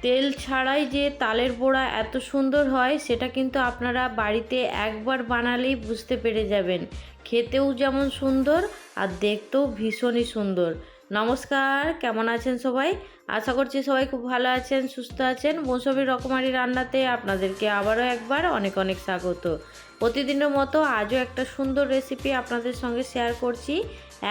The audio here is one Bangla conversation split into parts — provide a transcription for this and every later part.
তেল ছাড়াই যে তালের বড়া এত সুন্দর হয় সেটা কিন্তু আপনারা বাড়িতে একবার বানালেই বুঝতে পেরে যাবেন। খেতেও যেমন সুন্দর আর দেখতেও ভীষণই সুন্দর। নমস্কার, কেমন আছেন সবাই? আশা করছি সবাই খুব ভালো আছেন, সুস্থ আছেন। মৌসুমী রকমারি রান্নাতে আপনাদেরকে আবারও একবার অনেক অনেক স্বাগত। প্রতিদিনের মতো আজও একটা সুন্দর রেসিপি আপনাদের সঙ্গে শেয়ার করছি।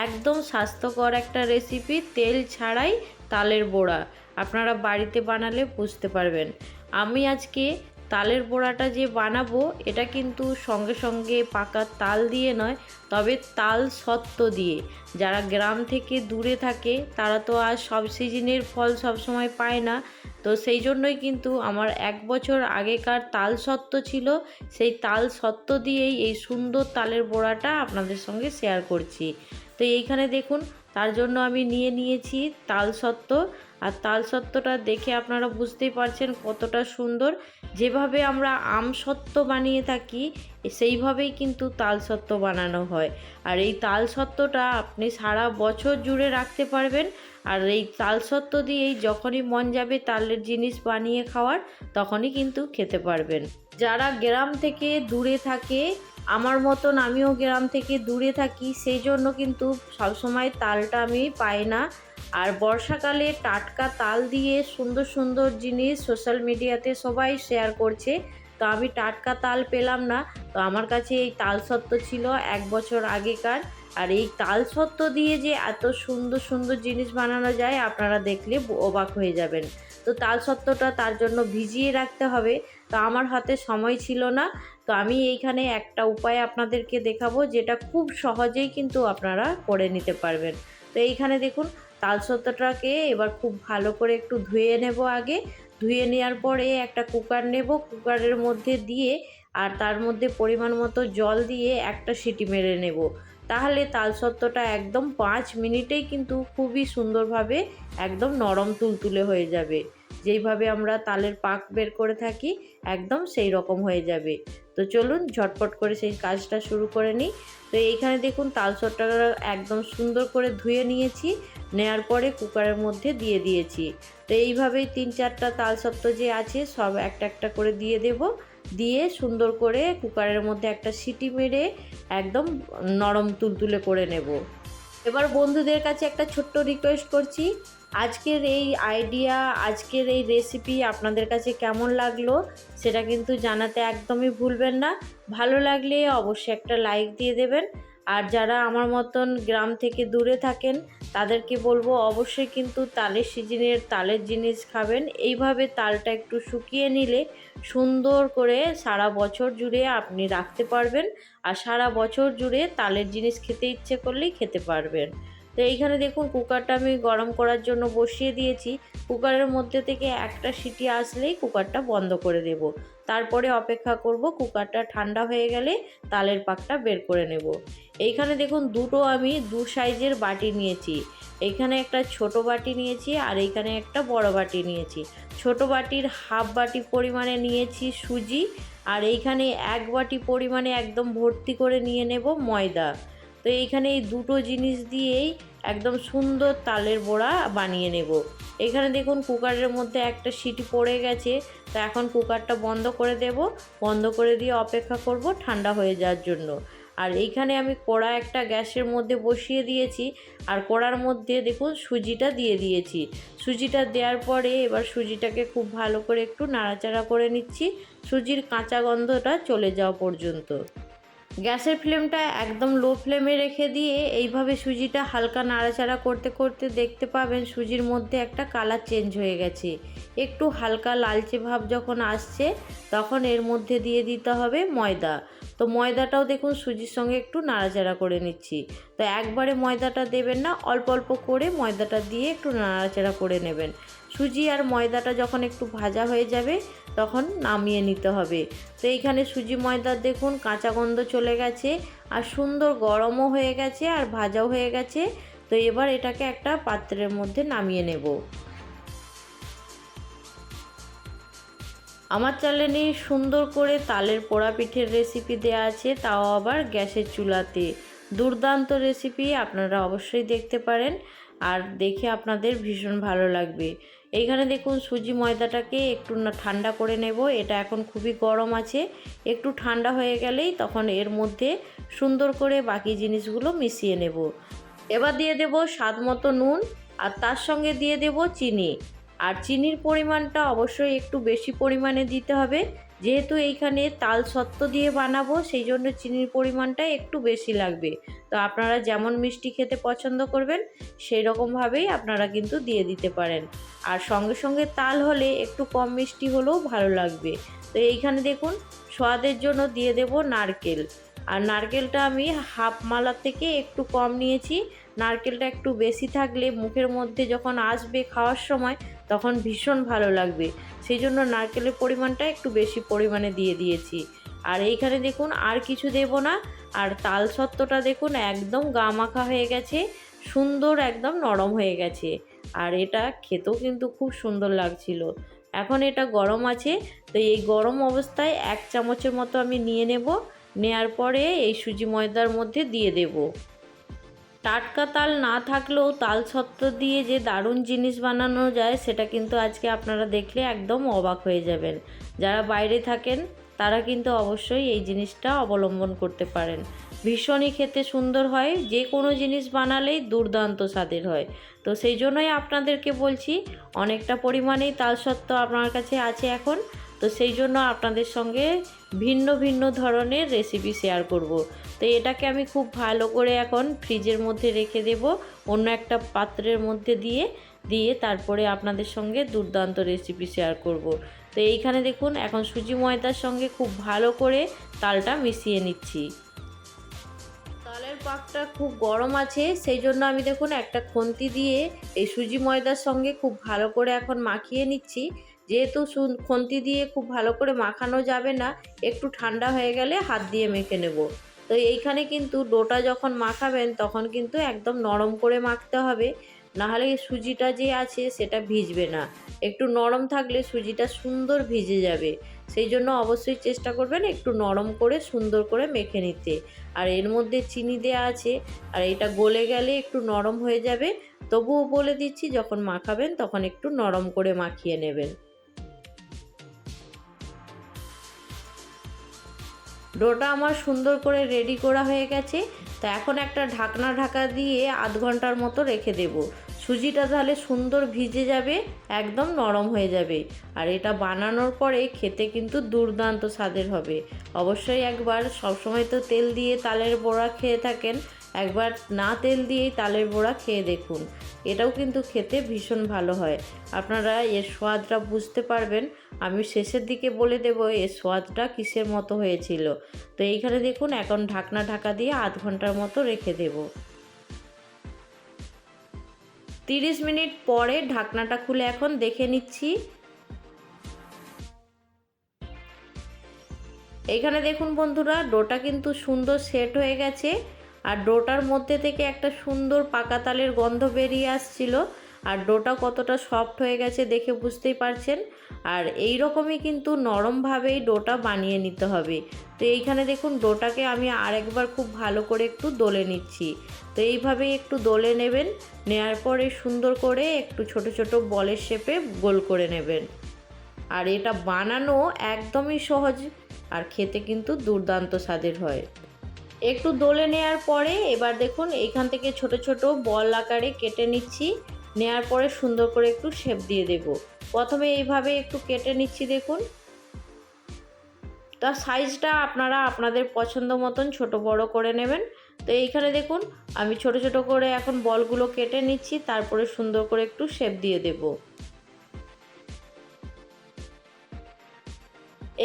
একদম স্বাস্থ্যকর একটা রেসিপি, তেল ছাড়াই তালের বড়া। আপনারা বাড়িতে বানালে বুঝতে পারবেন। আমি আজকে তালের বড়াটা যে বানাবো এটা কিন্তু সঙ্গে সঙ্গে পাকা তাল দিয়ে নয়, তবে তাল সত্ত্ব দিয়ে। যারা গ্রাম থেকে দূরে থাকে তারা তো আর সব সিজনের ফল সবসময় পায় না, তো সেই জন্যই কিন্তু আমার 1 বছর আগেকার তাল সত্ত্ব ছিল। সেই তাল সত্ত্ব দিয়েই এই সুন্দর তালের বড়াটা আপনাদের সঙ্গে শেয়ার করছি। তো এইখানে দেখুন, তার জন্য আমি নিয়েছি তাল সত্ত্ব। আর তাল সত্ত্বটা দেখে আপনারা বুঝতেই পারছেন কতটা সুন্দর। যেভাবে আমরা আম সত্ত্ব বানিয়ে থাকি সেইভাবেই কিন্তু তাল সত্ত্ব বানানো হয়। আর এই তাল সত্ত্বটা আপনি সারা বছর জুড়ে রাখতে পারবেন। আর এই তাল সত্ত্ব দিয়েই যখনই মন যাবে তালের জিনিস বানিয়ে খাওয়ার, তখনই কিন্তু খেতে পারবেন। যারা গ্রাম থেকে দূরে থাকে, আমার মতন আমিও গ্রাম থেকে দূরে থাকি, সেই জন্য কিন্তু সবসময় তালটা আমি পাই না। আর বর্ষাকালে টাটকা তাল দিয়ে সুন্দর সুন্দর জিনিস সোশ্যাল মিডিয়াতে সবাই শেয়ার করছে, তো আমি টাটকা তাল পেলাম না। তো আমার কাছে এই তাল সত্ত্ব ছিল 1 বছর আগেকার। আর এই তাল সত্ত্ব দিয়ে যে এত সুন্দর সুন্দর জিনিস বানানো যায় আপনারা দেখলে অবাক হয়ে যাবেন। তো তাল সত্ত্বটা তার জন্য ভিজিয়ে রাখতে হবে, তো আমার হাতে সময় ছিল না। তো আমি এইখানে একটা উপায় আপনাদেরকে দেখাবো যেটা খুব সহজেই কিন্তু আপনারা করে নিতে পারবেন। তো এইখানে দেখুন, তাল সত্ত্বটাকে এবার খুব ভালো করে একটু ধুয়ে নেব। আগে ধুয়ে নেওয়ার পরে একটা কুকার নেব, কুকারের মধ্যে দিয়ে আর তার মধ্যে পরিমাণ মতো জল দিয়ে একটা সিটি মেরে নেব। তাহলে তাল সত্ত্বটা একদম 5 মিনিটেই কিন্তু খুবই সুন্দরভাবে একদম নরম তুলতুলে হয়ে যাবে। যেইভাবে আমরা তালের পাক বের করে থাকি একদম সেই রকম হয়ে যাবে। তো চলুন ঝটপট করে সেই কাজটা শুরু করে নিই। তো এইখানে দেখুন তাল সত্ত্বটা একদম সুন্দর করে ধুয়ে নিয়েছি, নেয়ার পরে কুকারের মধ্যে দিয়ে দিয়েছি। তো এইভাবেই 3-4টা তাল সত্ত্ব যে আছে সব একটা একটা করে দিয়ে দেব। দিয়ে সুন্দর করে কুকারের মধ্যে একটা সিটি মেরে একদম নরম তুলতুলে করে নেব। এবার বন্ধুদের কাছে একটা ছোট্ট রিকোয়েস্ট করছি, আজকের এই আইডিয়া, আজকের এই রেসিপি আপনাদের কাছে কেমন লাগলো সেটা কিন্তু জানাতে একদমই ভুলবেন না। ভালো লাগলে অবশ্যই একটা লাইক দিয়ে দেবেন। আর যারা আমার মতন গ্রাম থেকে দূরে থাকেন তাদেরকে বলবো অবশ্যই কিন্তু তালের সিজনের তালের জিনিস খাবেন। এইভাবে তালটা একটু শুকিয়ে নিলে সুন্দর করে সারা বছর জুড়ে আপনি রাখতে পারবেন। আর সারা বছর জুড়ে তালের জিনিস খেতে ইচ্ছে করলেই খেতে পারবেন। তো এইখানে দেখুন কুকারটা আমি গরম করার জন্য বসিয়ে দিয়েছি। কুকারের মধ্যে থেকে একটা সিটি আসলেই কুকারটা বন্ধ করে দেব। তারপরে অপেক্ষা করব কুকারটা ঠান্ডা হয়ে গেলে তালের পাকটা বের করে নেব। এইখানে দেখুন আমি 2 সাইজের বাটি নিয়েছি। এইখানে একটা ছোট বাটি নিয়েছি আর এইখানে একটা বড় বাটি নিয়েছি। ছোট বাটির হাফ বাটি পরিমাণে নিয়েছি সুজি। আর এইখানে 1 বাটি পরিমাণে একদম ভর্তি করে নিয়ে নেব ময়দা। তো এইখানে এই দুটো জিনিস দিয়েই একদম সুন্দর তালের বড়া বানিয়ে নেব। এখানে দেখুন কুকারের মধ্যে একটা সিটি পড়ে গেছে, তো এখন কুকারটা বন্ধ করে দেব। বন্ধ করে দিয়ে অপেক্ষা করব ঠান্ডা হয়ে যাওয়ার জন্য। আর এইখানে আমি কড়া একটা গ্যাসের মধ্যে বসিয়ে দিয়েছি। আর কড়ার মধ্যে দেখুন সুজিটা দিয়ে দিয়েছি। সুজিটা দেওয়ার পরে এবার সুজিটাকে খুব ভালো করে একটু নাড়াচাড়া করে নিচ্ছি, সুজির কাঁচা গন্ধটা চলে যাওয়া পর্যন্ত। গ্যাসের ফ্লেমটা একদম লো ফ্লেমে রেখে দিয়ে এইভাবে সুজিটা হালকা নাড়াচাড়া করতে করতে দেখতে পাবেন সুজির মধ্যে একটা কালার চেঞ্জ হয়ে গেছে। একটু হালকা লালচে ভাব যখন আসছে তখন এর মধ্যে দিয়ে দিতে হবে ময়দা। তো ময়দাটাও দেখুন সুজির সঙ্গে একটু নাড়াচাড়া করে নিচ্ছি। তো একবারে ময়দাটা দেবেন না, অল্প অল্প করে ময়দাটা দিয়ে একটু নাড়াচাড়া করে নেবেন। সুজি আর ময়দাটা যখন একটু ভাজা হয়ে যাবে তখন নামিয়ে নিতে হবে। তো এইখানে সুজি ময়দার দেখুন কাঁচা গন্ধ চলে গেছে আর সুন্দর গরমও হয়ে গেছে আর ভাজাও হয়ে গেছে। তো এবার এটাকে একটা পাত্রের মধ্যে নামিয়ে নেব। আমার চ্যানেলে সুন্দর করে তালের পোড়া পিঠের রেসিপি দেওয়া আছে, তাও আবার গ্যাসের চুলাতে। দুর্দান্ত রেসিপি, আপনারা অবশ্যই দেখতে পারেন আর দেখে আপনাদের ভীষণ ভালো লাগবে। এইখানে দেখুন সুজি ময়দাটাকে একটু ঠান্ডা করে নেব। এটা এখন খুবই গরম আছে, একটু ঠান্ডা হয়ে গেলেই তখন এর মধ্যে সুন্দর করে বাকি জিনিসগুলো মিশিয়ে নেব। এবার দিয়ে দেব স্বাদ মতো নুন, আর তার সঙ্গে দিয়ে দেব চিনি। আর চিনির পরিমাণটা অবশ্যই একটু বেশি পরিমাণে দিতে হবে, যেহেতু এইখানে তাল সত্ত্ব দিয়ে বানাবো, সেই জন্য চিনির পরিমাণটা একটু বেশি লাগবে। তো আপনারা যেমন মিষ্টি খেতে পছন্দ করবেন সেই রকমভাবেই আপনারা কিন্তু দিয়ে দিতে পারেন। আর সঙ্গে সঙ্গে তাল হলে একটু কম মিষ্টি হলেও ভালো লাগবে। তো এইখানে দেখুন স্বাদের জন্য দিয়ে দেব নারকেল। আর নারকেলটা আমি হাফ মালা থেকে একটু কম নিয়েছি। নারকেলটা একটু বেশি থাকলে মুখের মধ্যে যখন আসবে খাওয়ার সময় তখন ভীষণ ভালো লাগবে, সেই জন্য নারকেলের পরিমাণটা একটু বেশি পরিমাণে দিয়ে দিয়েছি। আর এইখানে দেখুন আর কিছু দেব না। আর তাল সত্ত্বটা দেখুন একদম গা মাখা হয়ে গেছে, সুন্দর একদম নরম হয়ে গেছে। আর এটা খেতেও কিন্তু খুব সুন্দর লাগছিল। এখন এটা গরম আছে, তো এই গরম অবস্থায় 1 চামচের মতো আমি নিয়ে নেব। নেয়ার পরে এই সুজি ময়দার মধ্যে দিয়ে দেব। টাটকা তাল না থাকলেও তাল সত্ত্ব দিয়ে যে দারুণ জিনিস বানানো যায় সেটা কিন্তু আজকে আপনারা দেখলে একদম অবাক হয়ে যাবেন। যারা বাইরে থাকেন তারা কিন্তু অবশ্যই এই জিনিসটা অবলম্বন করতে পারেন। ভীষণই খেতে সুন্দর হয়, যে কোনো জিনিস বানালেই দুর্দান্ত স্বাদের হয়। তো সেই জন্যই আপনাদেরকে বলছি, অনেকটা পরিমাণেই তাল সত্ত্ব আপনার কাছে আছে এখন, তো সেই জন্য আপনাদের সঙ্গে ভিন্ন ভিন্ন ধরনের রেসিপি শেয়ার করব। তো এটাকে আমি খুব ভালো করে এখন ফ্রিজের মধ্যে রেখে দেব, অন্য একটা পাত্রের মধ্যে দিয়ে তারপরে আপনাদের সঙ্গে দুর্দান্ত রেসিপি শেয়ার করব। তো এইখানে দেখুন এখন সুজি ময়দার সঙ্গে খুব ভালো করে তালটা মিশিয়ে নিচ্ছি। তালের পাকটা খুব গরম আছে, সেই জন্য আমি দেখুন একটা খুন্তি দিয়ে এই সুজি ময়দার সঙ্গে খুব ভালো করে এখন মাখিয়ে নিচ্ছি। যেহেতু খুন্তি দিয়ে খুব ভালো করে মাখানো যাবে না, একটু ঠান্ডা হয়ে গেলে হাত দিয়ে মেখে নেব। তো এইখানে কিন্তু ডোটা যখন মাখাবেন তখন কিন্তু একদম নরম করে মাখতে হবে, নাহলে সুজিটা যে আছে সেটা ভিজবে না। একটু নরম থাকলে সুজিটা সুন্দর ভিজে যাবে, সেই জন্য অবশ্যই চেষ্টা করবেন একটু নরম করে সুন্দর করে মেখে নিতে। আর এর মধ্যে চিনি দেওয়া আছে, আর এটা গলে গেলে একটু নরম হয়ে যাবে। তবুও বলে দিচ্ছি, যখন মাখাবেন তখন একটু নরম করে মাখিয়ে নেবেন। ডোটা আমার সুন্দর করে রেডি করা হয়ে গেছে। তো এখন একটা ঢাকা দিয়ে আধ ঘন্টার মতো রেখে দেব। সুজিটা তাহলে সুন্দর ভিজে যাবে, একদম নরম হয়ে যাবে। আর এটা বানানোর পরে খেতে কিন্তু দুর্দান্ত স্বাদের হবে। অবশ্যই একবার, সবসময় তো তেল দিয়ে তালের বড়া খেয়ে থাকেন, একবার না তেল দিয়েই তালের বড়া খেয়ে দেখুন, এটাও কিন্তু খেতে ভীষণ ভালো হয়। আপনারা এর স্বাদটা বুঝতে পারবেন। আমি শেষের দিকে বলে দেব এর স্বাদটা কিসের মতো হয়েছিল। তো এইখানে দেখুন এখন ঢাকা দিয়ে আধ ঘন্টার মতো রেখে দেব। 30 মিনিট পরে ঢাকনাটা খুলে এখন দেখে নিচ্ছি। এইখানে দেখুন বন্ধুরা, ডোটা কিন্তু সুন্দর সেট হয়ে গেছে। আর ডোটার মধ্যে থেকে একটা সুন্দর পাকা তালের গন্ধ বেরিয়ে আসছিল। আর ডোটা কতটা সফট হয়ে গেছে দেখে বুঝতেই পারছেন। আর এই রকমই কিন্তু নরমভাবেই ডোটা বানিয়ে নিতে হবে। তো এইখানে দেখুন ডোটাকে আমি আরেকবার খুব ভালো করে একটু দলে নিচ্ছি। তো এইভাবেই একটু দলে নেবেন, নেয়ার পরে সুন্দর করে একটু ছোট ছোট বলের শেপে গোল করে নেবেন। আর এটা বানানো একদমই সহজ, আর খেতে কিন্তু দুর্দান্ত স্বাদের হয়। একটু দলে নেওয়ার পরে এবার দেখুন এইখান থেকে ছোট ছোট বল আকারে কেটে নিচ্ছি। নেয়ার পরে সুন্দর করে একটু শেপ দিয়ে দেব। প্রথমে এইভাবে একটু কেটে নিচ্ছি দেখুন। তার সাইজটা আপনারা আপনাদের পছন্দ মতন ছোট বড় করে নেবেন। তো এইখানে দেখুন আমি ছোট ছোট করে এখন বলগুলো কেটে নিচ্ছি, তারপরে সুন্দর করে একটু শেপ দিয়ে দেব।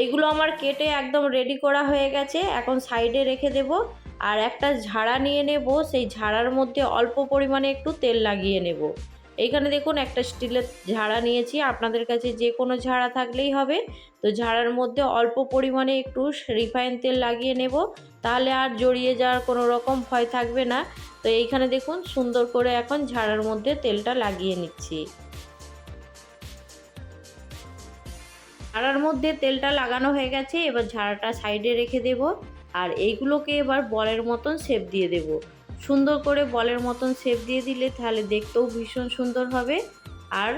এইগুলো আমার কেটে একদম রেডি করা হয়ে গেছে, এখন সাইডে রেখে দেব। আর একটা ঝাড়া নিয়ে নেব, সেই ঝাড়ার মধ্যে অল্প পরিমাণে একটু তেল লাগিয়ে নেব। এইখানে দেখুন একটা স্টিলের ঝাড়া নিয়েছি, আপনাদের কাছে যে কোনো ঝাড়া থাকলেই হবে। তো ঝাড়ার মধ্যে অল্প পরিমাণে একটু রিফাইন তেল লাগিয়ে নেব, তাহলে আর জড়িয়ে যাওয়ার কোনো রকম ভয় থাকবে না। তো এইখানে দেখুন সুন্দর করে এখন ঝাড়ার মধ্যে তেলটা লাগিয়ে নিচ্ছি। ঝাড়ার মধ্যে তেলটা লাগানো হয়ে গেছে, এবার ঝাড়াটা সাইডে রেখে দেব। আর এইগুলোকে এবার বলের মতন শেপ দিয়ে দেব। সুন্দর করে বলের মতন শেপ দিয়ে দিলে তাহলে দেখতেও ভীষণ সুন্দর হবে। আর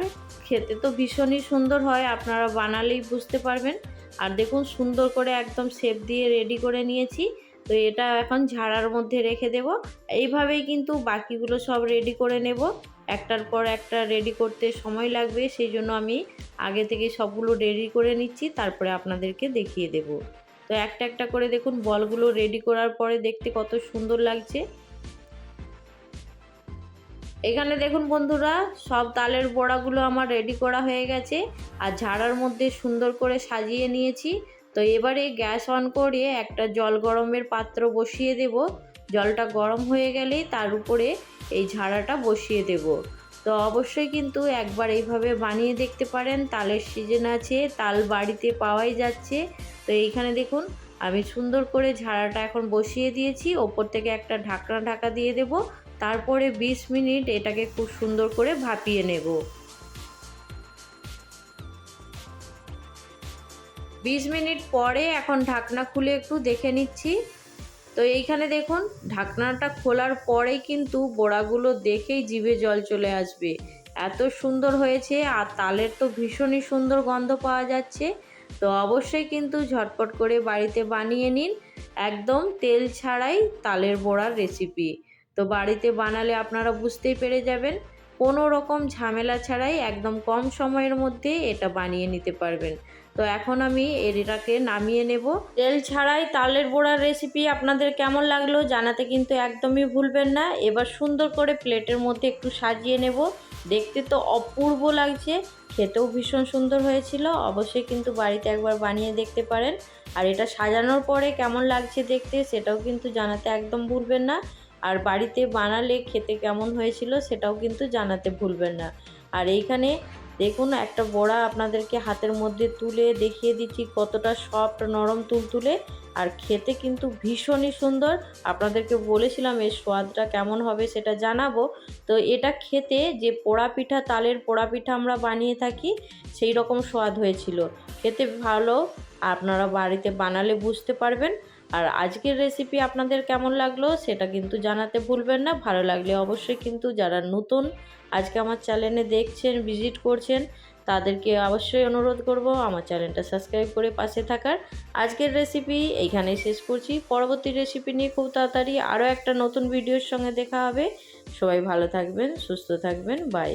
খেতে তো ভীষণই সুন্দর হয়, আপনারা বানালেই বুঝতে পারবেন। আর দেখুন সুন্দর করে একদম শেপ দিয়ে রেডি করে নিয়েছি। তো এটা এখন ঝাড়ার মধ্যে রেখে দেব। এইভাবেই কিন্তু বাকিগুলো সব রেডি করে নেব। একটার পর একটা রেডি করতে সময় লাগবে, সেই জন্য আমি আগে থেকে সবগুলো রেডি করে নিচ্ছি, তারপরে আপনাদেরকে দেখিয়ে দেব। তো একটা একটা করে দেখুন বলগুলো রেডি করার পরে দেখতে কত সুন্দর লাগছে। এখানে দেখুন বন্ধুরা, সব তালের বড়াগুলো আমার রেডি করা হয়ে গেছে আর ঝাড়ার মধ্যে সুন্দর করে সাজিয়ে নিয়েছি। তো এবারে গ্যাস অন করে একটা জল গরমের পাত্র বসিয়ে দেব। জলটা গরম হয়ে গেলেই তার উপরে এই ঝাড়াটা বসিয়ে দেব। তো অবশ্যই কিন্তু একবার এইভাবে বানিয়ে দেখতে পারেন। তালের সিজন আছে, তাল বাড়িতে পাওয়াই যাচ্ছে। তো এইখানে দেখুন আমি সুন্দর করে ঝাড়াটা এখন বসিয়ে দিয়েছি, ওপর থেকে একটা ঢাকনা ঢাকা দিয়ে দেব। তারপরে 20 মিনিট এটাকে খুব সুন্দর করে ভাপিয়ে নেব। 20 মিনিট পরে এখন ঢাকনা খুলে একটু দেখে নিচ্ছি। তো এইখানে দেখুন ঢাকনাটা খোলার পরেই কিন্তু বড়াগুলো দেখেই জিভে জল চলে আসবে, এত সুন্দর হয়েছে। আর তালের তো ভীষণই সুন্দর গন্ধ পাওয়া যাচ্ছে। তো অবশ্যই কিন্তু ঝটপট করে বাড়িতে বানিয়ে নিন, একদম তেল ছাড়াই তালের বড়ার রেসিপি। তো বাড়িতে বানালে আপনারা বুঝতেই পেরে যাবেন, কোনো রকম ঝামেলা ছাড়াই একদম কম সময়ের মধ্যে এটা বানিয়ে নিতে পারবেন। তো এখন আমি এটাকে নামিয়ে নেব। তেল ছাড়াই তালের বড়ার রেসিপি আপনাদের কেমন লাগলো জানাতে কিন্তু একদমই ভুলবেন না। এবার সুন্দর করে প্লেটের মধ্যে একটু সাজিয়ে নেব। দেখতে তো অপূর্ব লাগছে, খেতেও ভীষণ সুন্দর হয়েছিল। অবশ্যই কিন্তু বাড়িতে একবার বানিয়ে দেখতে পারেন। আর এটা সাজানোর পরে কেমন লাগছে দেখতে সেটাও কিন্তু জানাতে একদম ভুলবেন না। আর বাড়িতে বানালে খেতে কেমন হয়েছিল সেটাও কিন্তু জানাতে ভুলবেন না। আর এইখানে দেখুন একটা বড়া আপনাদেরকে হাতের মধ্যে তুলে দেখিয়ে দিচ্ছি কতটা সফট, নরম, তুলতুলে। আর খেতে কিন্তু ভীষণই সুন্দর। আপনাদেরকে বলেছিলাম এর স্বাদটা কেমন হবে সেটা জানাবো। তো এটা খেতে যে পোড়া পিঠা, তালের পোড়া পিঠা আমরা বানিয়ে থাকি, সেই রকম স্বাদ হয়েছিল। খেতে ভালো, আপনারা বাড়িতে বানালে বুঝতে পারবেন। আর আজকের রেসিপি আপনাদের কেমন লাগলো সেটা কিন্তু জানাতে ভুলবেন না। ভালো লাগলে অবশ্যই কিন্তু যারা নতুন আজকে আমার চ্যানেলে দেখছেন, ভিজিট করছেন, তাদেরকে অবশ্যই অনুরোধ করব আমার চ্যানেলটা সাবস্ক্রাইব করে পাশে থাকার। আজকের রেসিপি এইখানেই শেষ করছি। পরবর্তী রেসিপি নিয়ে খুব তাড়াতাড়ি আরও একটা নতুন ভিডিওর সঙ্গে দেখা হবে। সবাই ভালো থাকবেন, সুস্থ থাকবেন, বাই।